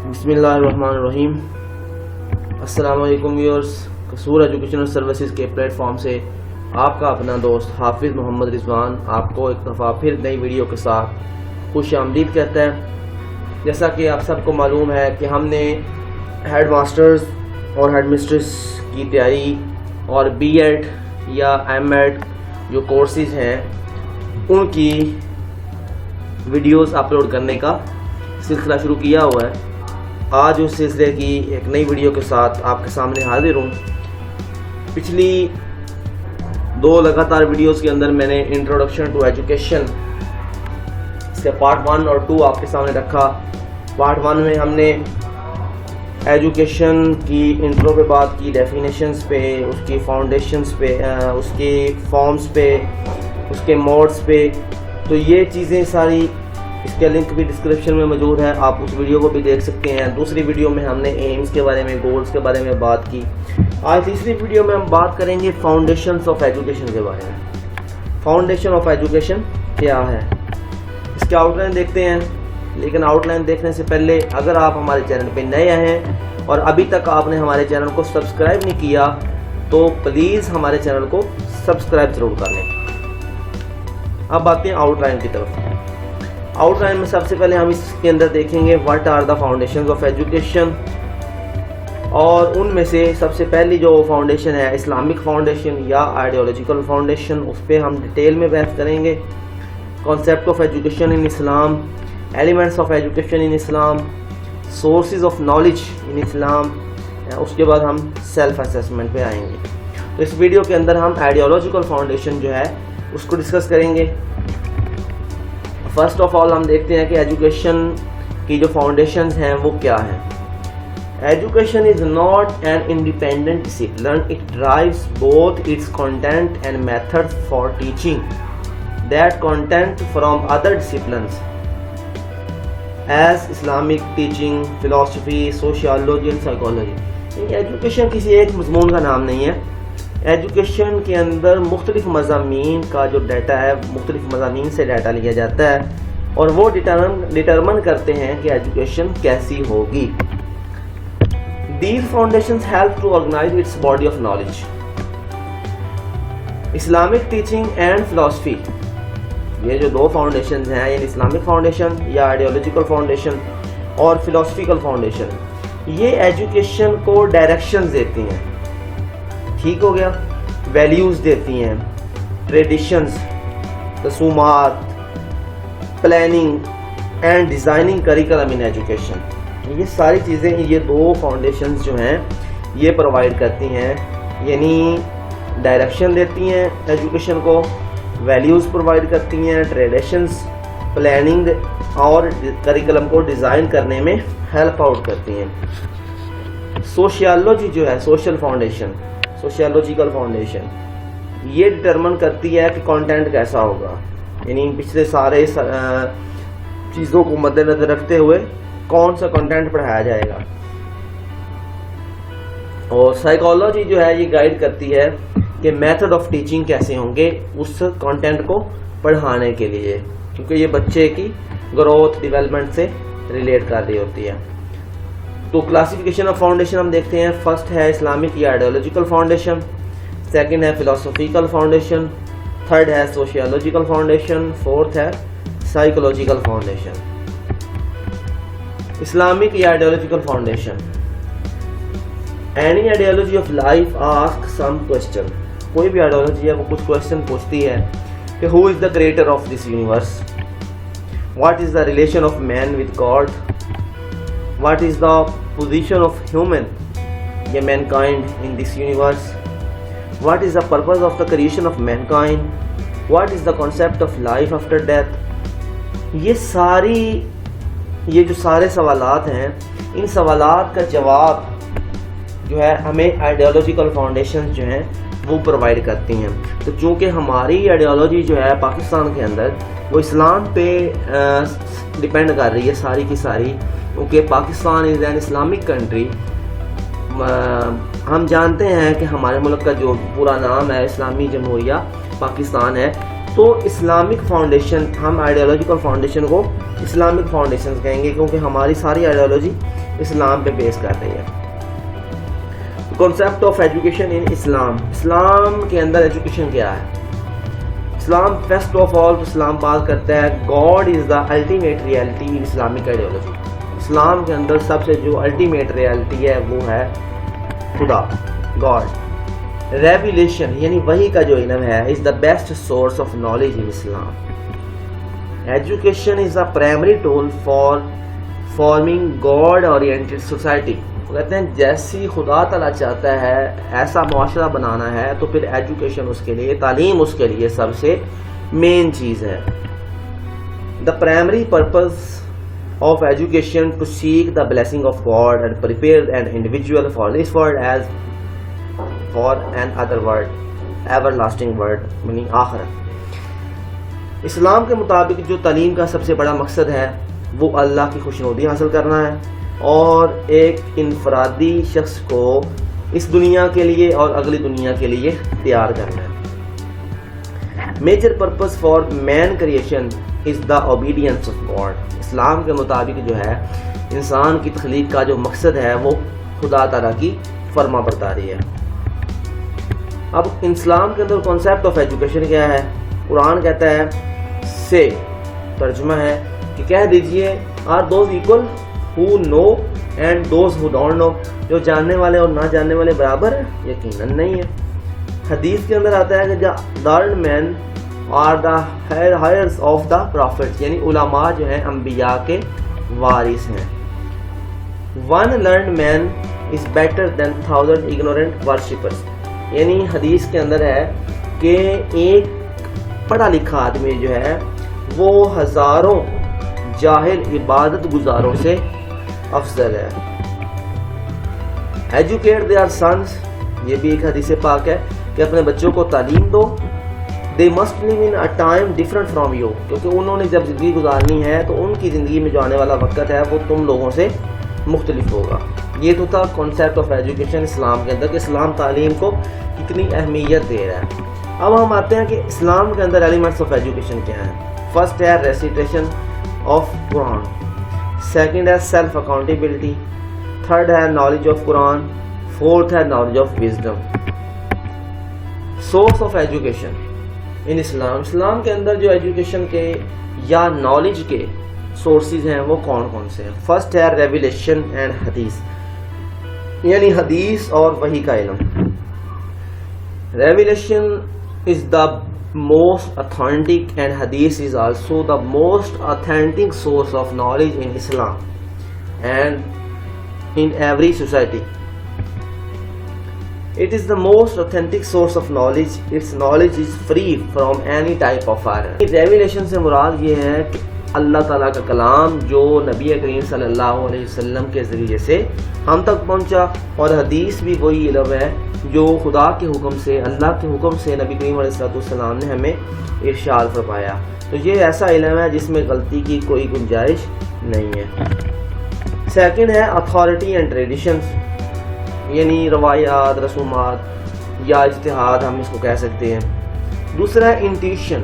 بسم اللہ الرحمن الرحیم۔ السلام علیکم ویورز، قصور ایجوکیشنل سروسز کے پلیٹ فارم سے آپ کا اپنا دوست حافظ محمد رضوان آپ کو ایک دفعہ پھر نئی ویڈیو کے ساتھ خوش آمدید کہتا ہے۔ جیسا کہ آپ سب کو معلوم ہے کہ ہم نے ہیڈ ماسٹرز اور ہیڈ مسٹرس کی تیاری اور بی ایڈ یا ایم ایڈ جو کورسز ہیں ان کی ویڈیوز اپلوڈ کرنے کا سلسلہ شروع کیا ہوا ہے۔ آج اس سلسلے کی ایک نئی ویڈیو کے ساتھ آپ کے سامنے حاضر ہوں۔ پچھلی دو لگاتار ویڈیوز کے اندر میں نے انٹروڈکشن ٹو ایجوکیشن اس کے پارٹ 1 اور 2 آپ کے سامنے رکھا۔ پارٹ 1 میں ہم نے ایجوکیشن کی انٹرو پہ بات کی، ڈیفینیشنز پہ، اس کی فاؤنڈیشنز پہ، اس کے فارمز پہ، اس کے موڈز پہ۔ تو یہ چیزیں ساری، اس کا لنک بھی ڈسکرپشن میں موجود ہے، آپ اس ویڈیو کو بھی دیکھ سکتے ہیں۔ دوسری ویڈیو میں ہم نے ایمز کے بارے میں، گولز کے بارے میں بات کی۔ آج تیسری ویڈیو میں ہم بات کریں گے فاؤنڈیشنز آف ایجوکیشن کے بارے میں۔ فاؤنڈیشن آف ایجوکیشن کیا ہے، اس کے آؤٹ لائن دیکھتے ہیں۔ لیکن آؤٹ لائن دیکھنے سے پہلے اگر آپ ہمارے چینل پہ نئے ہیں اور ابھی تک آپ نے ہمارے چینل کو سبسکرائب نہیں کیا تو پلیز ہمارے چینل کو سبسکرائب ضرور کر لیں۔ اب آتے ہیں آؤٹ لائن کی طرف۔ آؤٹ لائن میں سب سے پہلے ہم اس کے اندر دیکھیں گے what are the foundations of education, اور ان میں سے سب سے پہلی جو فاؤنڈیشن ہے اسلامک فاؤنڈیشن یا آئیڈیالوجیکل فاؤنڈیشن، اس پہ ہم ڈیٹیل میں بحث کریں گے۔ Concept of education in Islam, elements of education in Islam, sources of knowledge in Islam, اس کے بعد ہم سیلف اسیسمنٹ پہ آئیں گے۔ تو اس ویڈیو کے اندر ہم آئیڈیالوجیکل فاؤنڈیشن جو ہے اس کو ڈسکس کریں گے۔ فرسٹ آف آل ہم دیکھتے ہیں کہ ایجوکیشن کی جو فاؤنڈیشنز ہیں وہ کیا ہیں۔ Education is not an independent discipline, it drives both its content and method for teaching that content from other disciplines as Islamic teaching, philosophy, sociology and psychology. Education کسی ایک مضمون کا نام نہیں ہے۔ ایجوکیشن کے اندر مختلف مضامین کا جو ڈیٹا ہے، مختلف مضامین سے ڈیٹا لیا جاتا ہے اور وہ ڈٹرمن کرتے ہیں کہ ایجوکیشن کیسی ہوگی۔ These foundations help to organize its body of knowledge. Islamic teaching and philosophy، یہ جو دو فاؤنڈیشنز ہیں، یعنی اسلامک فاؤنڈیشن یا آئیڈیالوجیکل فاؤنڈیشن اور فلاسفیکل فاؤنڈیشن، یہ ایجوکیشن کو ڈائریکشنز دیتی ہیں، ٹھیک ہو گیا، ویلیوز دیتی ہیں، ٹریڈیشنز، رسومات، planning and designing curriculum in education. یہ ساری چیزیں یہ دو فاؤنڈیشنز جو ہیں یہ پرووائڈ کرتی ہیں، یعنی ڈائریکشن دیتی ہیں ایجوکیشن کو، ویلیوز پرووائڈ کرتی ہیں، ٹریڈیشنز، پلاننگ اور کریکلم کو ڈیزائن کرنے میں ہیلپ آؤٹ کرتی ہیں۔ سوشیالوجی جو ہے، سوشل فاؤنڈیشن، سوشیالوجیکل فاؤنڈیشن، یہ ڈٹرمن کرتی ہے کہ کانٹینٹ کیسا ہوگا، یعنی پچھلے سارے چیزوں کو مد نظر رکھتے ہوئے کون سا کنٹینٹ پڑھایا جائے گا۔ اور سائیکالوجی جو ہے یہ گائیڈ کرتی ہے کہ میتھڈ آف ٹیچنگ کیسے ہوں گے اس کنٹینٹ کو پڑھانے کے لیے، کیونکہ یہ بچے کی گروتھ، ڈیولپمنٹ سے ریلیٹ کر رہی ہوتی ہے۔ تو کلاسیفیکیشن آف فاؤنڈیشن ہم دیکھتے ہیں۔ فرسٹ ہے اسلامک یا آئیڈیالوجیکل فاؤنڈیشن، سیکنڈ ہے فلاسفیکل فاؤنڈیشن، تھرڈ ہے سوشیالوجیکل فاؤنڈیشن، فورتھ ہے سائیکولوجیکل فاؤنڈیشن۔ اسلامک یا ideological foundation, any ideology of life ask some question, کوئی بھی آئیڈیالوجی ہے وہ کچھ کوشچن پوچھتی ہے کہ who is the creator of this universe, what is the relation of man with God, what is the position of human یا mankind in this universe, what is the purpose of the creation of mankind, what is the concept of life after death۔ یہ جو سارے سوالات ہیں، ان سوالات کا جواب جو ہے ہمیں آئیڈیالوجیکل فاؤنڈیشن جو ہیں وہ پرووائڈ کرتی ہیں۔ تو چونکہ ہماری آئیڈیالوجی جو ہے پاکستان کے اندر وہ اسلام پہ ڈپینڈ کر رہی ہے ساری کی ساری، کیونکہ Pakistan is an Islamic country. ہم جانتے ہیں کہ ہمارے ملک کا جو پورا نام ہے اسلامی جمہوریہ پاکستان ہے، تو اسلامک فاؤنڈیشن، ہم آئیڈیالوجیکل فاؤنڈیشن کو اسلامک فاؤنڈیشنز کہیں گے کیونکہ ہماری ساری آئیڈیالوجی اسلام پہ بیس کر رہی ہے. Concept of education in Islam. اسلام کے اندر ایجوکیشن کیا ہے؟ اسلام فرسٹ آف آل اسلام بات کرتا ہے God is the ultimate reality in Islamic ideology. اسلام کے اندر سب سے جو الٹیمیٹ ریئلٹی ہے وہ ہے خدا، گاڈ. ریویلیشن یعنی وحی کا جو علم ہے is the best source of knowledge in Islam. Education is the primary tool for forming God oriented society. وہ کہتے ہیں جیسی خدا تعالیٰ چاہتا ہے ایسا معاشرہ بنانا ہے تو پھر ایجوکیشن اس کے لیے، تعلیم اس کے لیے سب سے مین چیز ہے. The primary purpose of education to seek the blessing of God and prepare an individual for this world as for an other world, everlasting world, meaning آخرت. اسلام کے مطابق جو تعلیم کا سب سے بڑا مقصد ہے وہ اللہ کی خوشنودی حاصل کرنا ہے اور ایک انفرادی شخص کو اس دنیا کے لیے اور اگلی دنیا کے لیے تیار کرنا ہے. Major purpose for man creation is the obedience of God. اسلام کے مطابق جو ہے انسان کی تخلیق کا جو مقصد ہے وہ خدا تعالیٰ کی فرما برداری ہے. اب اسلام کے اندر کانسیپٹ آف ایجوکیشن کیا ہے؟ قرآن کہتا ہے سے، ترجمہ ہے کہ کہہ دیجئے are those equal who know and those who don't know. جو جاننے والے اور نہ جاننے والے برابر ہیں؟ یقیناً نہیں ہے. حدیث کے اندر آتا ہے کہ learned men are the heirs of the prophets, یعنی علماء جو ہیں انبیاء کے وارث ہیں. One learned man is better than 1000 ignorant worshippers. یعنی حدیث کے اندر ہے کہ ایک پڑھا لکھا آدمی جو ہے وہ ہزاروں جاہل عبادت گزاروں سے افضل ہے. ایجوکیٹ دیئر سنس، یہ بھی ایک حدیث پاک ہے کہ اپنے بچوں کو تعلیم دو. They must live in a time different from you، کیونکہ انہوں نے جب زندگی گزارنی ہے تو ان کی زندگی میں جو آنے والا وقت ہے وہ تم لوگوں سے مختلف ہوگا. یہ تو تھا کانسیپٹ آف ایجوکیشن اسلام کے اندر کہ اسلام تعلیم کو کتنی اہمیت دے رہا ہے. اب ہم آتے ہیں کہ اسلام کے اندر ایلیمنٹس آف ایجوکیشن کیا ہیں. فرسٹ ہے ریسیٹیشن آف قرآن، سیکنڈ ہے سیلف اکاؤنٹیبلٹی، تھرڈ ہے نالج آف قرآن، فورتھ ہے knowledge of wisdom. Source of education in Islam. اسلام کے اندر جو ایجوکیشن کے یا نالج کے سورسز ہیں وہ کون کون سے ہیں؟ فرسٹ ہے ریویلیشن اینڈ حدیث، یعنی حدیث اور وحی کا علم. Revelation is the most authentic and hadith is also the most authentic source of knowledge in Islam and in every society. It is the most authentic source of knowledge. Its knowledge is free from any type of error. Revelation سے مراد یہ ہے کہ اللہ تعالیٰ کا کلام جو نبی کریم صلی اللہ علیہ وسلم کے ذریعے سے ہم تک پہنچا، اور حدیث بھی وہی علم ہے جو خدا کے حکم سے، اللہ کے حکم سے نبی کریم علیہ السلام نے ہمیں ارشاد فرمایا. تو یہ ایسا علم ہے جس میں غلطی کی کوئی گنجائش نہیں ہے. سیکنڈ ہے اتھارٹی اینڈ ٹریڈیشنز، یعنی روایات، رسومات یا اجتہاد ہم اس کو کہہ سکتے ہیں. دوسرا ہے انٹیوشن.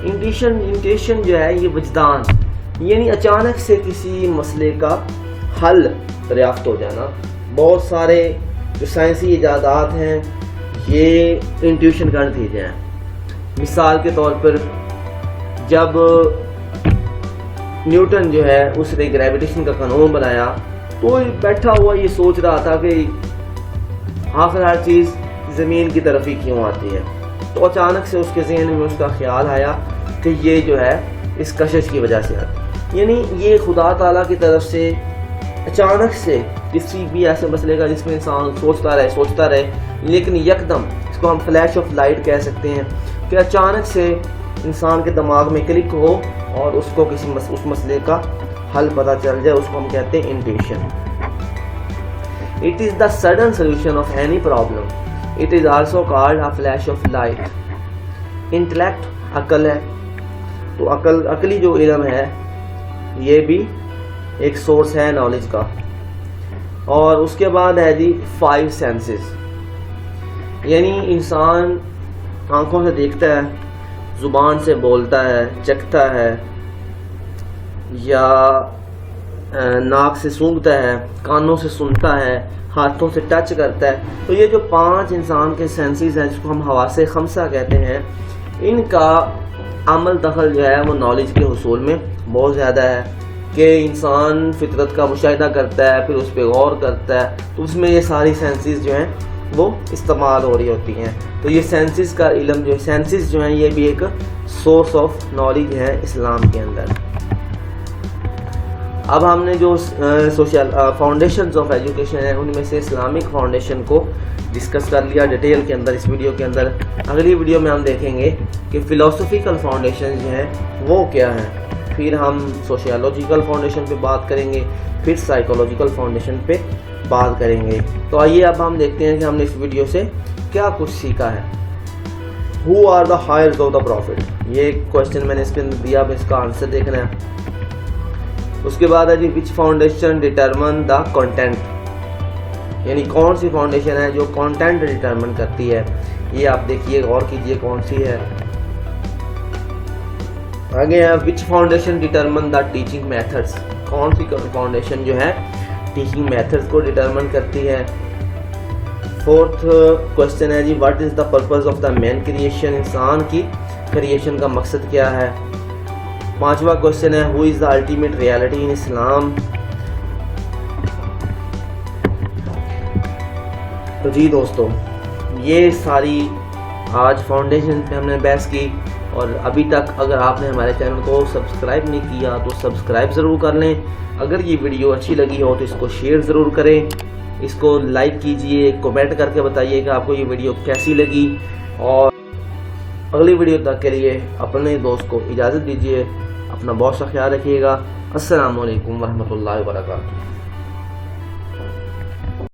انٹیوشن جو ہے یہ وجدان، یعنی اچانک سے کسی مسئلے کا حل دریافت ہو جانا. بہت سارے جو سائنسی ایجادات ہیں یہ انٹیوشن کا نتیجہ ہیں. مثال کے طور پر جب نیوٹن جو ہے اس نے گریویٹیشن کا قانون بنایا تو بیٹھا ہوا یہ سوچ رہا تھا کہ آخر ہر چیز زمین کی طرف ہی کیوں آتی ہے. تو اچانک سے اس کے ذہن میں اس کا خیال آیا کہ یہ جو ہے اس کشش کی وجہ سے آتی. یعنی یہ خدا تعالیٰ کی طرف سے اچانک سے کسی بھی ایسے مسئلے کا جس میں انسان سوچتا رہے لیکن یکدم، اس کو ہم فلیش آف لائٹ کہہ سکتے ہیں، کہ اچانک سے انسان کے دماغ میں کلک ہو اور اس کو کسی اس مسئلے کا حل پتہ چل جائے، اس کو ہم کہتے ہیں intuition. It is the sudden solution of any problem. It is also called a flash of light. Intellect عقل ہے، تو عقلی جو علم ہے یہ بھی ایک سورس ہے نالج کا. اور اس کے بعد ہے جی 5 senses، یعنی انسان آنکھوں سے دیکھتا ہے، زبان سے بولتا ہے، چکھتا ہے، یا ناک سے سونگھتا ہے، کانوں سے سنتا ہے، ہاتھوں سے ٹچ کرتا ہے. تو یہ جو 5 انسان کے سینسز ہیں جس کو ہم حواس خمسہ کہتے ہیں، ان کا عمل دخل جو ہے وہ نالج کے حصول میں بہت زیادہ ہے کہ انسان فطرت کا مشاہدہ کرتا ہے، پھر اس پہ غور کرتا ہے، تو اس میں یہ ساری سینسز جو ہیں وہ استعمال ہو رہی ہوتی ہیں. تو یہ سینسز کا علم جو ہے، سینسز جو ہیں یہ بھی ایک سورس آف نالج ہے اسلام کے اندر. اب ہم نے جو سوشل فاؤنڈیشنز آف ایجوکیشن ہیں ان میں سے اسلامک فاؤنڈیشن کو ڈسکس کر لیا ڈیٹیل کے اندر اس ویڈیو کے اندر. اگلی ویڈیو میں ہم دیکھیں گے کہ فلاسفیکل فاؤنڈیشن جو ہیں وہ کیا ہیں، پھر ہم سوشیولوجیکل فاؤنڈیشن پہ بات کریں گے، پھر سائیکولوجیکل فاؤنڈیشن پہ بات کریں گے. تو آئیے اب ہم دیکھتے ہیں کہ ہم نے اس ویڈیو سے کیا کچھ سیکھا ہے. Who are the heirs of the prophet, یہ کوشچن میں نے اس کے اندر دیا، اب اس کا آنسر دیکھنا ہے. اس کے بعد ہے جی وچ فاؤنڈیشن ڈٹرمن دا کنٹینٹ، یعنی کون سی فاؤنڈیشن ہے جو کنٹینٹ ڈٹرمن کرتی ہے. یہ آپ دیکھیے، غور کیجئے کون سی ہے. آگے ہے which foundation determine the teaching methods, کون سی فاؤنڈیشن جو ہے ٹیچنگ میتھڈس کو ڈٹرمن کرتی ہے. 4th کوشچن ہے جی what is the purpose of the man creation, انسان کی کریشن کا مقصد کیا ہے. 5واں کوشچن ہے ہو is the ultimate reality in اسلام. تو جی دوستو، یہ ساری آج فاؤنڈیشن پہ ہم نے بحث کی، اور ابھی تک اگر آپ نے ہمارے چینل کو سبسکرائب نہیں کیا تو سبسکرائب ضرور کر لیں. اگر یہ ویڈیو اچھی لگی ہو تو اس کو شیئر ضرور کریں، اس کو لائک کیجئے، کمنٹ کر کے بتائیے کہ آپ کو یہ ویڈیو کیسی لگی. اور اگلی ویڈیو تک کے لیے اپنے دوست کو اجازت دیجیے. اپنا بہت سا خیال رکھیے گا. السلام علیکم ورحمۃ اللہ وبرکاتہ.